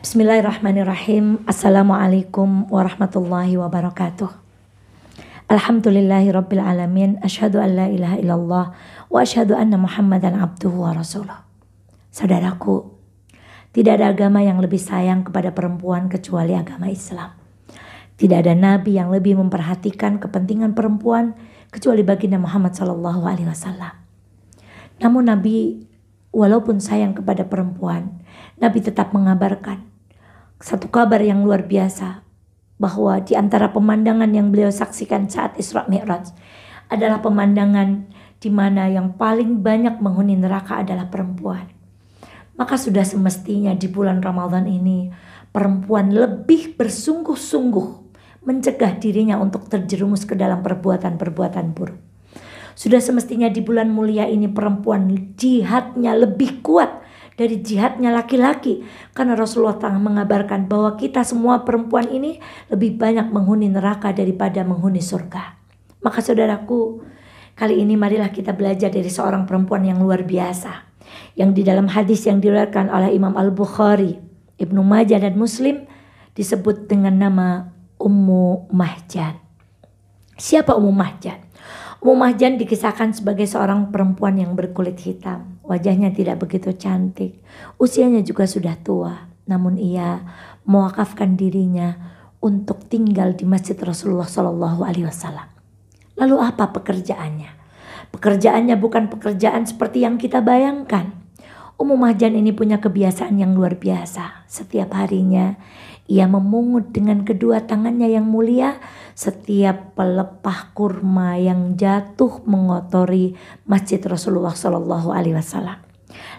Bismillahirrahmanirrahim. Assalamualaikum warahmatullahi wabarakatuh. Alhamdulillahi rabbil alamin. Asyhadu an la ilaha illallah wa asyhadu anna Muhammadan abduhu wa rasuluh. Saudaraku, tidak ada agama yang lebih sayang kepada perempuan kecuali agama Islam. Tidak ada nabi yang lebih memperhatikan kepentingan perempuan kecuali baginda Muhammad SAW. Namun Nabi walaupun sayang kepada perempuan, Nabi tetap mengabarkan satu kabar yang luar biasa, bahwa di antara pemandangan yang beliau saksikan saat Isra Mi'raj adalah pemandangan di mana yang paling banyak menghuni neraka adalah perempuan. Maka sudah semestinya di bulan Ramadan ini perempuan lebih bersungguh-sungguh mencegah dirinya untuk terjerumus ke dalam perbuatan-perbuatan buruk. Sudah semestinya di bulan mulia ini perempuan jihadnya lebih kuat dari jihadnya laki-laki. Karena Rasulullah telah mengabarkan bahwa kita semua perempuan ini lebih banyak menghuni neraka daripada menghuni surga. Maka saudaraku, kali ini marilah kita belajar dari seorang perempuan yang luar biasa. Yang di dalam hadis yang diriwayatkan oleh Imam Al-Bukhari, Ibnu Majah dan Muslim disebut dengan nama Ummu Mahjan. Siapa Ummu Mahjan? Ummu Mahjan dikisahkan sebagai seorang perempuan yang berkulit hitam. Wajahnya tidak begitu cantik. Usianya juga sudah tua. Namun ia mewakafkan dirinya untuk tinggal di masjid Rasulullah SAW. Lalu apa pekerjaannya? Pekerjaannya bukan pekerjaan seperti yang kita bayangkan. Ummu Mahjan ini punya kebiasaan yang luar biasa. Setiap harinya ia memungut dengan kedua tangannya yang mulia setiap pelepah kurma yang jatuh mengotori masjid Rasulullah SAW.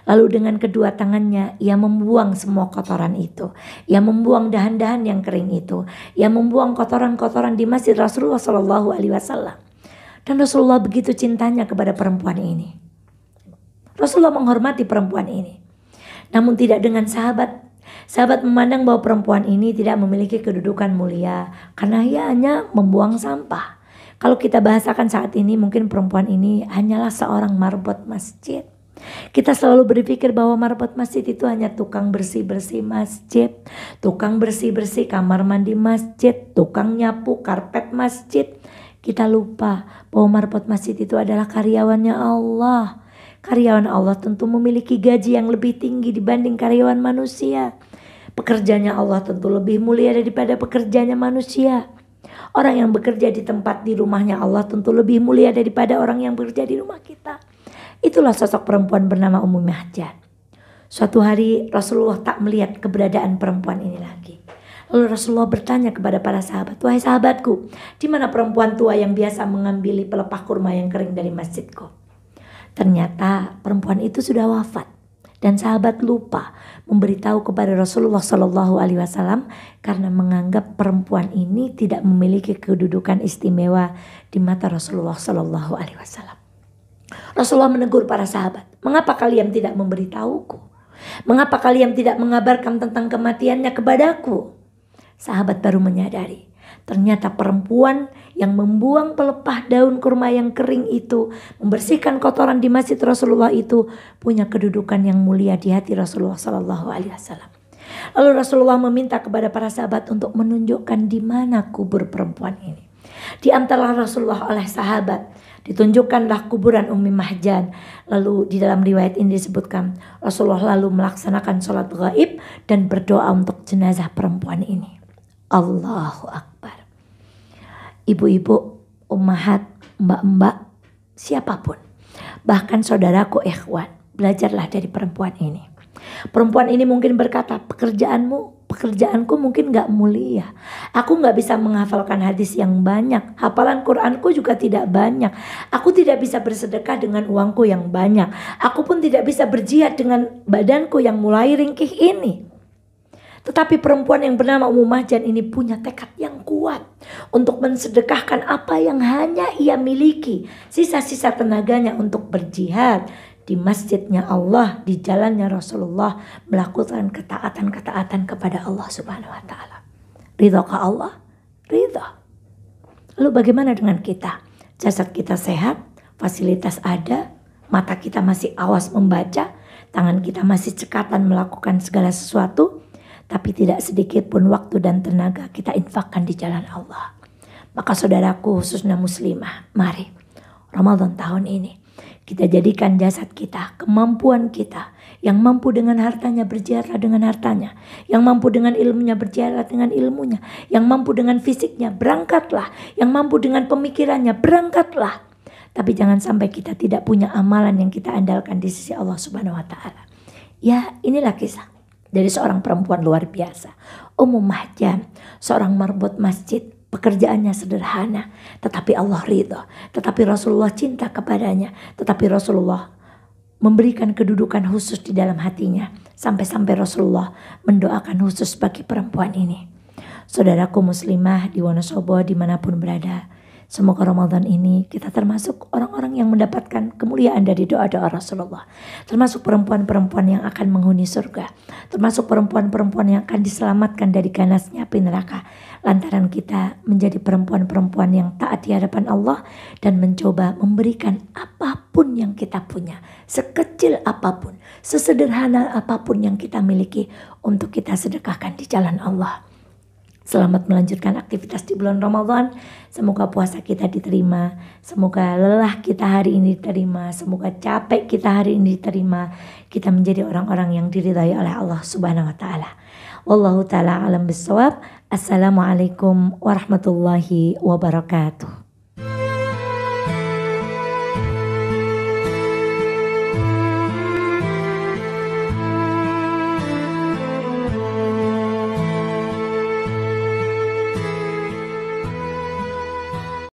Lalu dengan kedua tangannya ia membuang semua kotoran itu. Ia membuang dahan-dahan yang kering itu. Ia membuang kotoran-kotoran di masjid Rasulullah SAW. Dan Rasulullah begitu cintanya kepada perempuan ini. Rasulullah menghormati perempuan ini. Namun tidak dengan sahabat. Sahabat memandang bahwa perempuan ini tidak memiliki kedudukan mulia karena ia hanya membuang sampah. Kalau kita bahasakan saat ini, mungkin perempuan ini hanyalah seorang marbot masjid. Kita selalu berpikir bahwa marbot masjid itu hanya tukang bersih-bersih masjid, tukang bersih-bersih kamar mandi masjid, tukang nyapu karpet masjid. Kita lupa bahwa marbot masjid itu adalah karyawannya Allah. Karyawan Allah tentu memiliki gaji yang lebih tinggi dibanding karyawan manusia. Pekerjanya Allah tentu lebih mulia daripada pekerjanya manusia. Orang yang bekerja di tempat di rumahnya Allah tentu lebih mulia daripada orang yang bekerja di rumah kita. Itulah sosok perempuan bernama Ummu Mahjan. Suatu hari Rasulullah tak melihat keberadaan perempuan ini lagi. Lalu Rasulullah bertanya kepada para sahabat, "Wahai sahabatku, di mana perempuan tua yang biasa mengambil pelepah kurma yang kering dari masjidku?" Ternyata perempuan itu sudah wafat dan sahabat lupa memberitahu kepada Rasulullah SAW karena menganggap perempuan ini tidak memiliki kedudukan istimewa di mata Rasulullah SAW. Rasulullah menegur para sahabat, "Mengapa kalian tidak memberitahuku? Mengapa kalian tidak mengabarkan tentang kematiannya kepadaku?" Sahabat baru menyadari. Ternyata perempuan yang membuang pelepah daun kurma yang kering itu, membersihkan kotoran di masjid Rasulullah itu punya kedudukan yang mulia di hati Rasulullah SAW. Lalu Rasulullah meminta kepada para sahabat untuk menunjukkan di mana kubur perempuan ini. Di antara Rasulullah oleh sahabat ditunjukkanlah kuburan Ummi Mahjan. Lalu di dalam riwayat ini disebutkan Rasulullah lalu melaksanakan sholat gaib dan berdoa untuk jenazah perempuan ini. Allahu Akbar. Ibu-ibu, ummahat, mbak-mbak, siapapun, bahkan saudaraku ikhwan, belajarlah dari perempuan ini. Perempuan ini mungkin berkata, pekerjaanku mungkin gak mulia. Aku gak bisa menghafalkan hadis yang banyak. Hafalan Quranku juga tidak banyak. Aku tidak bisa bersedekah dengan uangku yang banyak. Aku pun tidak bisa berjihad dengan badanku yang mulai ringkih ini. Tetapi perempuan yang bernama Ummu Mahjan ini punya tekad yang kuat untuk mensedekahkan apa yang hanya ia miliki, sisa-sisa tenaganya untuk berjihad di masjidnya Allah, di jalannya Rasulullah, melakukan ketaatan-ketaatan kepada Allah Subhanahu wa taala. Ridhokah Allah? Ridha. Lalu bagaimana dengan kita? Jasad kita sehat, fasilitas ada, mata kita masih awas membaca, tangan kita masih cekatan melakukan segala sesuatu. tapi tidak sedikit pun waktu dan tenaga kita infakkan di jalan Allah. Maka saudaraku khususnya muslimah, mari Ramadan tahun ini kita jadikan jasad kita, kemampuan kita, yang mampu dengan hartanya berziarah dengan hartanya, yang mampu dengan ilmunya berziarah dengan ilmunya, yang mampu dengan fisiknya berangkatlah, yang mampu dengan pemikirannya berangkatlah. Tapi jangan sampai kita tidak punya amalan yang kita andalkan di sisi Allah Subhanahu wa taala. Ya, inilah kisah dari seorang perempuan luar biasa, Ummu Mahjam, seorang marbot masjid. Pekerjaannya sederhana, tetapi Allah ridha, tetapi Rasulullah cinta kepadanya, tetapi Rasulullah memberikan kedudukan khusus di dalam hatinya, sampai-sampai Rasulullah mendoakan khusus bagi perempuan ini. Saudaraku muslimah di Wonosobo dimanapun berada, semoga Ramadan ini kita termasuk orang-orang yang mendapatkan kemuliaan dari doa-doa Rasulullah. Termasuk perempuan-perempuan yang akan menghuni surga. Termasuk perempuan-perempuan yang akan diselamatkan dari ganasnya api neraka. Lantaran kita menjadi perempuan-perempuan yang taat di hadapan Allah dan mencoba memberikan apapun yang kita punya. Sekecil apapun, sesederhana apapun yang kita miliki untuk kita sedekahkan di jalan Allah. Selamat melanjutkan aktivitas di bulan Ramadan. Semoga puasa kita diterima. Semoga lelah kita hari ini diterima. Semoga capek kita hari ini diterima. Kita menjadi orang-orang yang diridhai oleh Allah Subhanahu wa taala. Wallahu taala alam bissawab. Assalamualaikum warahmatullahi wabarakatuh.